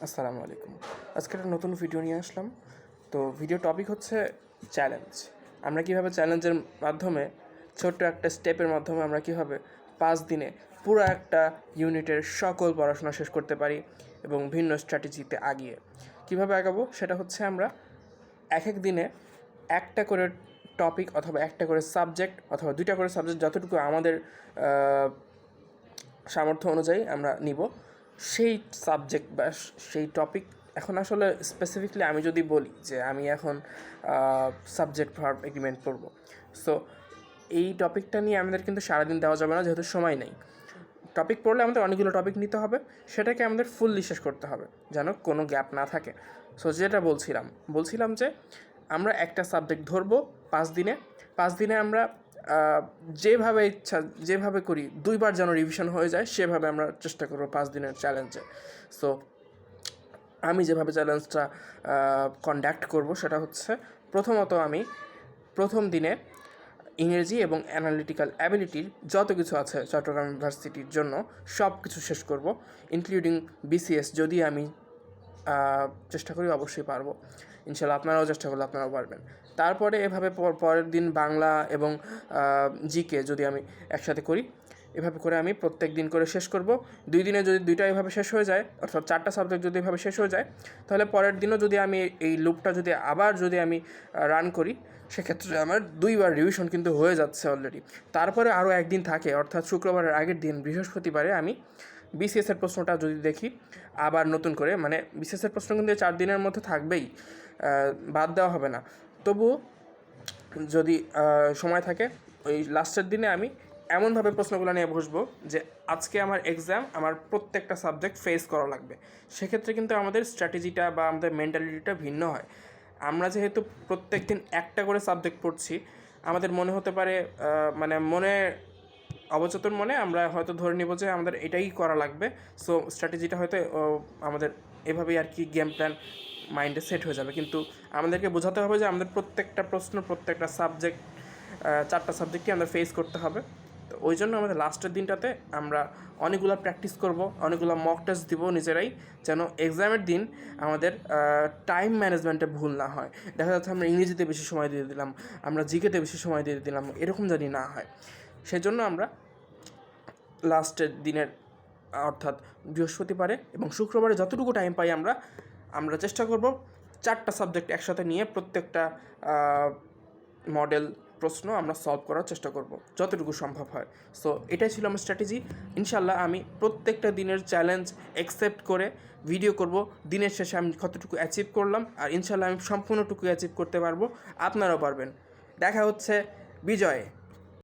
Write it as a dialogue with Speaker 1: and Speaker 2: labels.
Speaker 1: আসসালামু আলাইকুম। আজকে একটা নতুন ভিডিও নিয়ে আসলাম। তো ভিডিও টপিক হচ্ছে চ্যালেঞ্জ। আমরা কীভাবে চ্যালেঞ্জের মাধ্যমে ছোট্ট একটা স্টেপের মাধ্যমে আমরা কীভাবে 5 দিনে পুরো একটা ইউনিটের সকল পড়াশোনা শেষ করতে পারি এবং ভিন্ন স্ট্র্যাটেজিতে আগিয়ে কীভাবে আগাবো সেটা হচ্ছে আমরা এক এক দিনে একটা করে টপিক অথবা একটা করে সাবজেক্ট অথবা 2টা করে সাবজেক্ট যতটুকু আমাদের সামর্থ্য অনুযায়ী আমরা নিব সেই সাবজেক্ট বা সেই টপিক। এখন আসলে স্পেসিফিকলি আমি যদি বলি যে আমি এখন সাবজেক্ট ভার্ব এগ্রিমেন্ট পড়ব, সো এই টপিকটা নিয়ে আমাদের কিন্তু সারাদিন দেওয়া যাবে না, যেহেতু সময় নেই। টপিক পড়লে আমাদের অনেকগুলো টপিক নিতে হবে, সেটাকে আমাদের ফুললি শেষ করতে হবে যেন কোনো গ্যাপ না থাকে। সো যেটা বলছিলাম যে আমরা একটা সাবজেক্ট ধরবো 5 দিনে আমরা যেভাবে ইচ্ছা যেভাবে করি 2বার যেন রিভিশন হয়ে যায় সেভাবে আমরা চেষ্টা করবো 5 দিনের চ্যালেঞ্জে। সো আমি যেভাবে চ্যালেঞ্জটা কন্ডাক্ট করব সেটা হচ্ছে, প্রথমত আমি প্রথম দিনে ইংরেজি এবং অ্যানালিটিক্যাল অ্যাবিলিটির যত কিছু আছে চট্টগ্রাম ইউনিভার্সিটির জন্য সব কিছু শেষ করব, ইনক্লুডিং বিসিএস। যদি আমি চেষ্টা করি অবশ্যই পারবো, ইনশাল্লাহ আপনারাও চেষ্টা করলে আপনারাও পারবেন। তারপরে এভাবে পরের দিন বাংলা এবং জিকে যদি আমি একসাথে করি, এভাবে করে আমি প্রত্যেক দিন করে শেষ করব। 2 দিনে যদি 2টা এভাবে শেষ হয়ে যায়, অর্থাৎ 4টা সাবজেক্ট যদি এভাবে শেষ হয়ে যায়, তাহলে পরের দিনও যদি আমি এই লুপটা যদি আমি রান করি, সেক্ষেত্রে আমার 2বার রিভিশন কিন্তু হয়ে যাচ্ছে অলরেডি। তারপরে আরও একদিন থাকে, অর্থাৎ শুক্রবারের আগের দিন বৃহস্পতিবারে আমি বিসিএসের প্রশ্নটা যদি দেখি আবার নতুন করে, মানে বিসিএসের প্রশ্ন কিন্তু 4 দিনের মধ্যে থাকবেই, বাদ দেওয়া হবে না। তবুও যদি সময় থাকে, ওই লাস্টের দিনে আমি এমনভাবে প্রশ্নগুলো নিয়ে বসবো যে আজকে আমার এক্সাম, আমার প্রত্যেকটা সাবজেক্ট ফেস করা লাগবে। সেক্ষেত্রে কিন্তু আমাদের স্ট্র্যাটেজিটা বা আমাদের মেন্টালিটিটা ভিন্ন হয়। আমরা যেহেতু প্রত্যেক দিন একটা করে সাবজেক্ট পড়ছি, আমাদের মনে হতে পারে অবচেতন মনে আমরা হয়তো ধরে নিব যে আমাদের এটাই করা লাগবে। সো স্ট্র্যাটেজিটা হয়তো আমাদের এভাবেই আর কি গেম প্ল্যান মাইন্ডে সেট হয়ে যাবে। কিন্তু আমাদেরকে বোঝাতে হবে যে আমাদের প্রত্যেকটা প্রশ্ন, প্রত্যেকটা সাবজেক্ট, 4টা সাবজেক্টই আমাদের ফেস করতে হবে। তো ওই জন্য আমাদের লাস্টের দিনটাতে আমরা অনেকগুলো প্র্যাকটিস করব, অনেকগুলো মক টেস্ট দিব নিজেরাই, যেন এক্সামের দিন আমাদের টাইম ম্যানেজমেন্টে ভুল না হয়। দেখা যাচ্ছে আমরা ইংরেজিতে বেশি সময় দিয়ে দিলাম, আমরা জিকেতে বেশি সময় দিয়ে দিলাম, এরকম জানি না হয়। সেজন্য আমরা লাস্টের দিনের অর্থাৎ বৃহস্পতিবারে এবং শুক্রবারে যতটুকু টাইম পাই আমরা চেষ্টা করব 4টা সাবজেক্ট একসাথে নিয়ে প্রত্যেকটা মডেল প্রশ্ন আমরা সলভ করার চেষ্টা করব যতটুকু সম্ভব হয়। সো এটাই ছিল আমার স্ট্র্যাটেজি। ইনশাল্লাহ আমি প্রত্যেকটা দিনের চ্যালেঞ্জ অ্যাকসেপ্ট করে ভিডিও করব, দিনের শেষে আমি কতটুকু অ্যাচিভ করলাম, আর ইনশাল্লাহ আমি সম্পূর্ণটুকু অ্যাচিভ করতে পারবো, আপনারাও পারবেন। দেখা হচ্ছে বিজয়ে।